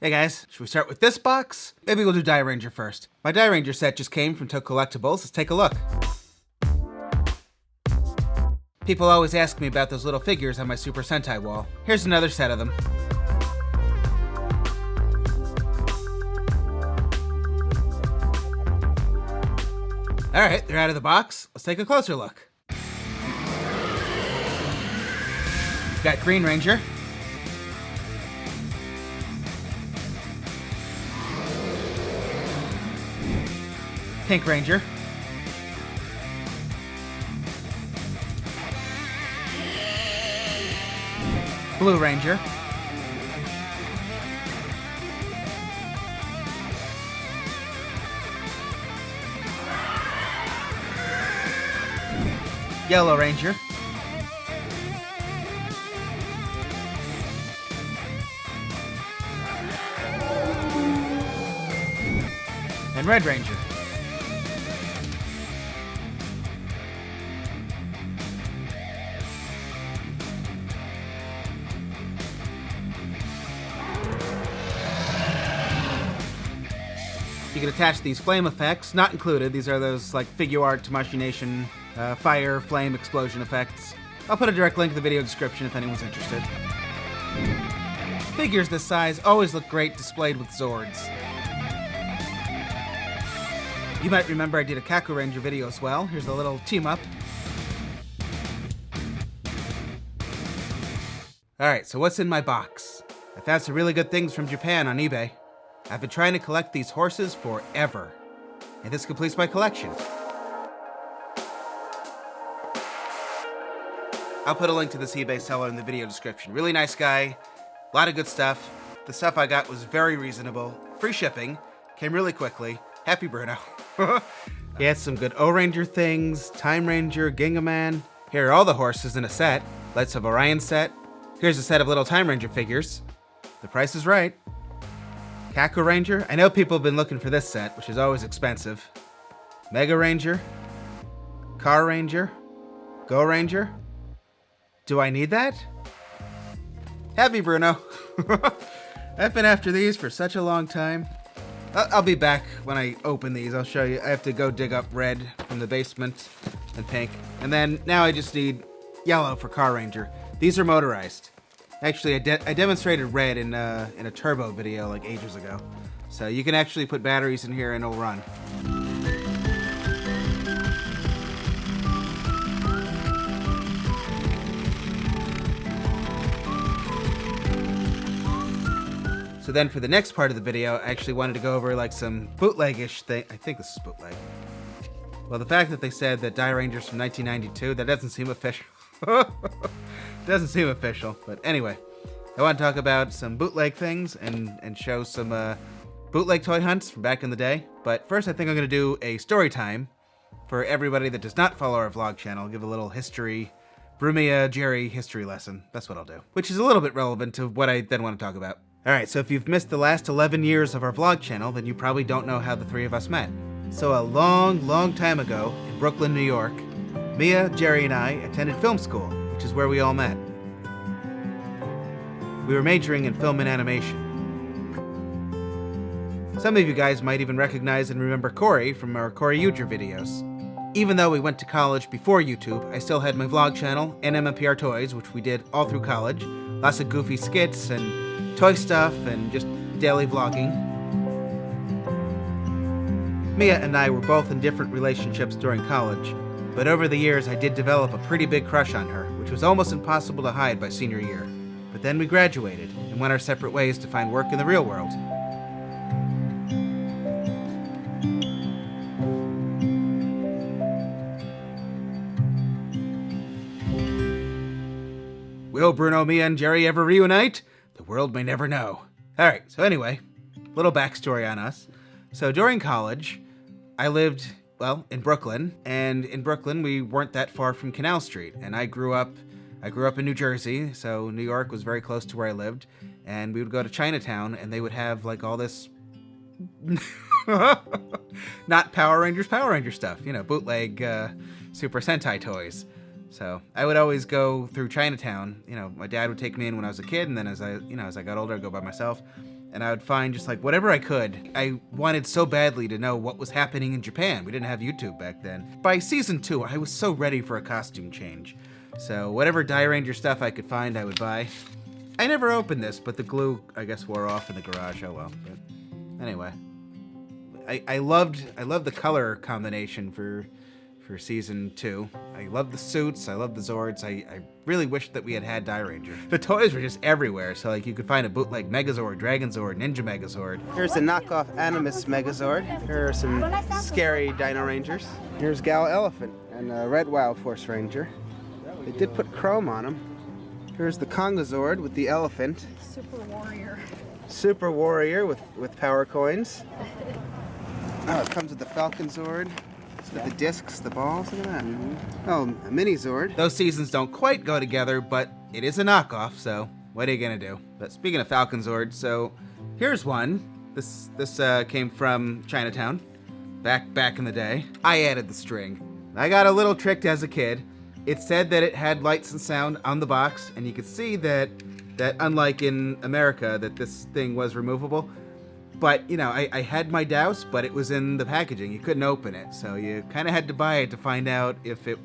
Hey guys, should we start with this box? Maybe we'll do Dairanger first. My Dairanger set just came from Took Collectibles. Let's take a look. People always ask me about those little figures on my Super Sentai wall. Here's another set of them. Alright, they're out of the box. Let's take a closer look. Got Green Ranger. Pink Ranger. Blue Ranger. Yellow Ranger. And Red Ranger. You can attach these flame effects, not included. These are those like figure art Tamashii Nation fire, flame, explosion effects. I'll put a direct link in the video description if anyone's interested. Figures this size always look great displayed with Zords. You might remember I did a Kakuranger video as well. Here's a little team up. Alright, so what's in my box? I found some really good things from Japan on eBay. I've been trying to collect these horses forever, and this completes my collection. I'll put a link to this eBay seller in the video description. Really nice guy, a lot of good stuff. The stuff I got was very reasonable. Free shipping, came really quickly. Happy Bruno. He had some good Houou Ranger things, Time Ranger, Gingaman. Here are all the horses in a set. Lights of Orion set. Here's a set of little Time Ranger figures. The price is right. Kakuranger. I know people have been looking for this set, which is always expensive. Mega Ranger. Carranger. Go Ranger. Do I need that? Happy Bruno. I've been after these for such a long time. I'll be back when I open these. I'll show you. I have to go dig up red from the basement and pink. And then now I just need yellow for Carranger. These are motorized. Actually, I demonstrated red in a turbo video like ages ago. So you can actually put batteries in here and it'll run. So then for the next part of the video, I actually wanted to go over like some bootleg-ish thing. I think this is bootleg. Well, the fact that they said that Dairanger's from 1992, that doesn't seem official. Doesn't seem official, but anyway, I want to talk about some bootleg things and show some bootleg toy hunts from back in the day. But first, I think I'm going to do a story time for everybody that does not follow our vlog channel. I'll give a little history, Bruno Mia Jerry history lesson. That's what I'll do, which is a little bit relevant to what I then want to talk about. All right, so if you've missed the last 11 years of our vlog channel, then you probably don't know how the three of us met. So a long, long time ago in Brooklyn, New York, Mia, Jerry, and I attended film school, which is where we all met. We were majoring in film and animation. Some of you guys might even recognize and remember Corey from our Corey Uger videos. Even though we went to college before YouTube, I still had my vlog channel and MMPRtoys, which we did all through college. Lots of goofy skits and toy stuff and just daily vlogging. Mia and I were both in different relationships during college, but over the years I did develop a pretty big crush on her, which was almost impossible to hide by senior year. But then we graduated and went our separate ways to find work in the real world. Will Bruno, Mia, and Jerry ever reunite? The world may never know. Alright, so anyway, little backstory on us. So during college, I lived, well, in Brooklyn, and in Brooklyn we weren't that far from Canal Street, and I grew up in New Jersey, so New York was very close to where I lived, and we would go to Chinatown, and they would have like all this not Power Ranger stuff, you know, bootleg Super Sentai toys. So I would always go through Chinatown. You know, my dad would take me in when I was a kid, and then as I got older, I'd go by myself. and I would find just like whatever I could. I wanted so badly to know what was happening in Japan. We didn't have YouTube back then. By season 2, I was so ready for a costume change. So whatever Dairanger stuff I could find, I would buy. I never opened this, but the glue, I guess, wore off in the garage. Oh well. But anyway, I loved the color combination for season 2. I love the suits, I love the Zords. I really wish that we had Dairanger. The toys were just everywhere, so like you could find a bootleg Megazord, Dragonzord, Ninja Megazord. Here's a knockoff Animus Megazord. Here are some scary Dino Rangers. Here's Gal Elephant and Red Wild Force Ranger. They did put chrome on them. Here's the Kongazord with the elephant. Super Warrior. Super Warrior with power coins. Oh, it comes with the Falconzord. With the discs, the balls, look at that. Oh, a mini Zord. Those seasons don't quite go together, but it is a knockoff, so what are you gonna do? But speaking of Falconzord, so here's one. This came from Chinatown, back in the day. I added the string. I got a little tricked as a kid. It said that it had lights and sound on the box, and you could see that unlike in America, that this thing was removable. But, you know, I had my doubts, but it was in the packaging. You couldn't open it, so you kind of had to buy it to find out if it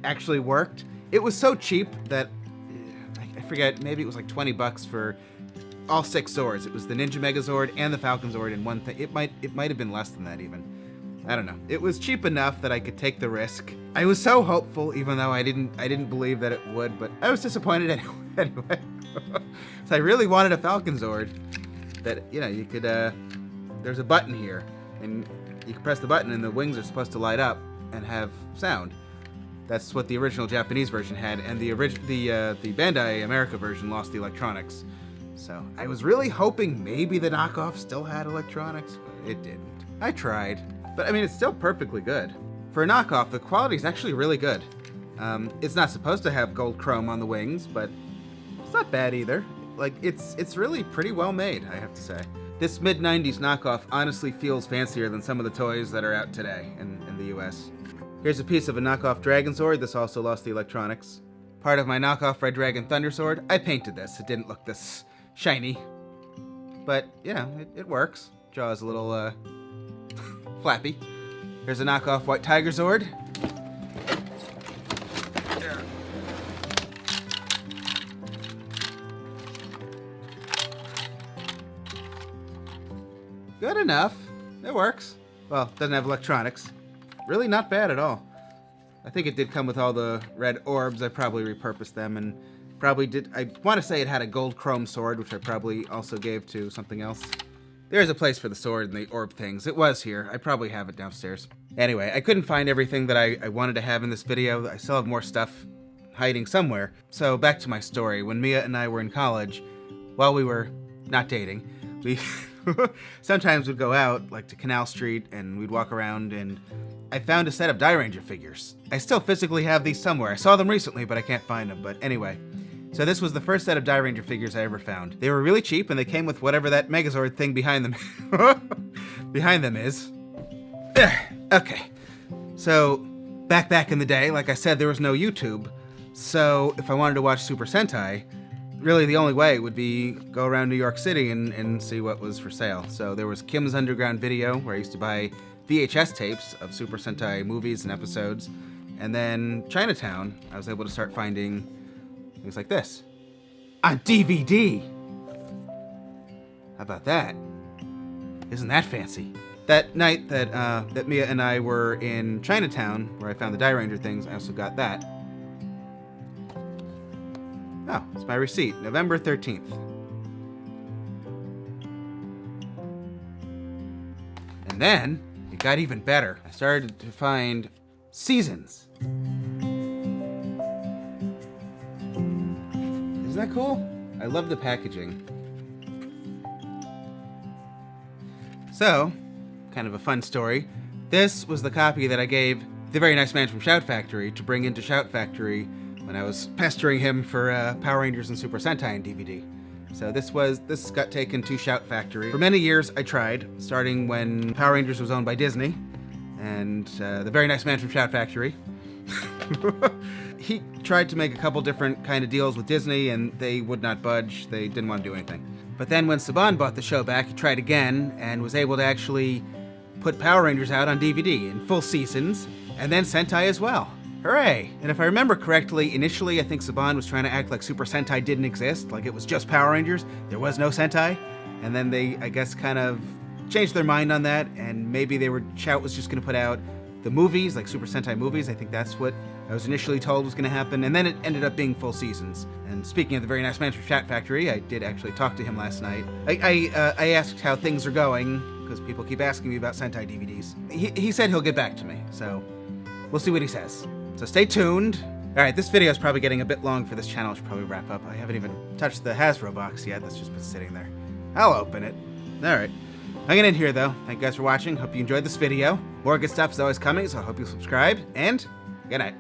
actually worked. It was so cheap that, I forget, maybe it was like 20 bucks for all 6 Zords. It was the Ninja Megazord and the Falconzord in one thing. It might have been less than that even. I don't know. It was cheap enough that I could take the risk. I was so hopeful, even though I didn't believe that it would, but I was disappointed anyway. So I really wanted a Falconzord. That, you know, you could, there's a button here, and you can press the button and the wings are supposed to light up and have sound. That's what the original Japanese version had, and the Bandai America version lost the electronics. So I was really hoping maybe the knockoff still had electronics, but it didn't. I tried, but I mean, it's still perfectly good. For a knockoff, the quality is actually really good. It's not supposed to have gold chrome on the wings, but it's not bad either. Like, it's really pretty well made, I have to say. This mid-90s knockoff honestly feels fancier than some of the toys that are out today in the US. Here's a piece of a knockoff Dragonzord. This also lost the electronics. Part of my knockoff Red Dragon Thunderzord. I painted this. It didn't look this shiny. But, you know, it works. Jaw's a little, flappy. Here's a knockoff White Tigerzord. Good enough. It works. Well, it doesn't have electronics. Really not bad at all. I think it did come with all the red orbs. I probably repurposed them and probably did. I want to say it had a gold chrome sword, which I probably also gave to something else. There's a place for the sword and the orb things. It was here. I probably have it downstairs. Anyway, I couldn't find everything that I wanted to have in this video. I still have more stuff hiding somewhere. So back to my story. When Mia and I were in college, while we were not dating, we sometimes we'd go out, like to Canal Street, and we'd walk around, and I found a set of Dairanger figures. I still physically have these somewhere. I saw them recently, but I can't find them. But anyway, so this was the first set of Dairanger figures I ever found. They were really cheap, and they came with whatever that Megazord thing behind them is. Okay, so back in the day, like I said, there was no YouTube. So if I wanted to watch Super Sentai, really the only way would be go around New York City and see what was for sale. So there was Kim's Underground Video, where I used to buy VHS tapes of Super Sentai movies and episodes. And then Chinatown, I was able to start finding things like this on DVD. How about that? Isn't that fancy? That night that Mia and I were in Chinatown, where I found the Dairanger things, I also got that. Oh, it's my receipt, November 13th. And then, it got even better. I started to find seasons. Isn't that cool? I love the packaging. So, kind of a fun story. This was the copy that I gave the very nice man from Shout Factory to bring into Shout Factory when I was pestering him for Power Rangers and Super Sentai on DVD. So this got taken to Shout Factory. For many years I tried, starting when Power Rangers was owned by Disney, and the very nice man from Shout Factory. He tried to make a couple different kind of deals with Disney, and they would not budge. They didn't want to do anything. But then when Saban bought the show back, he tried again and was able to actually put Power Rangers out on DVD in full seasons, and then Sentai as well. Hooray! And if I remember correctly, initially I think Saban was trying to act like Super Sentai didn't exist, like it was just Power Rangers, there was no Sentai, and then they, I guess, kind of changed their mind on that, and maybe Shout was just going to put out the movies, like Super Sentai movies. I think that's what I was initially told was going to happen, and then it ended up being full seasons. And speaking of the very nice man from Chat Factory, I did actually talk to him last night. I asked how things are going, because people keep asking me about Sentai DVDs. He said he'll get back to me, so we'll see what he says. So stay tuned. Alright, this video is probably getting a bit long for this channel. I should probably wrap up. I haven't even touched the Hasbro box yet. That's just been sitting there. I'll open it. Alright. I'm gonna end here, though. Thank you guys for watching. Hope you enjoyed this video. More good stuff is always coming, so I hope you'll subscribe. And good night.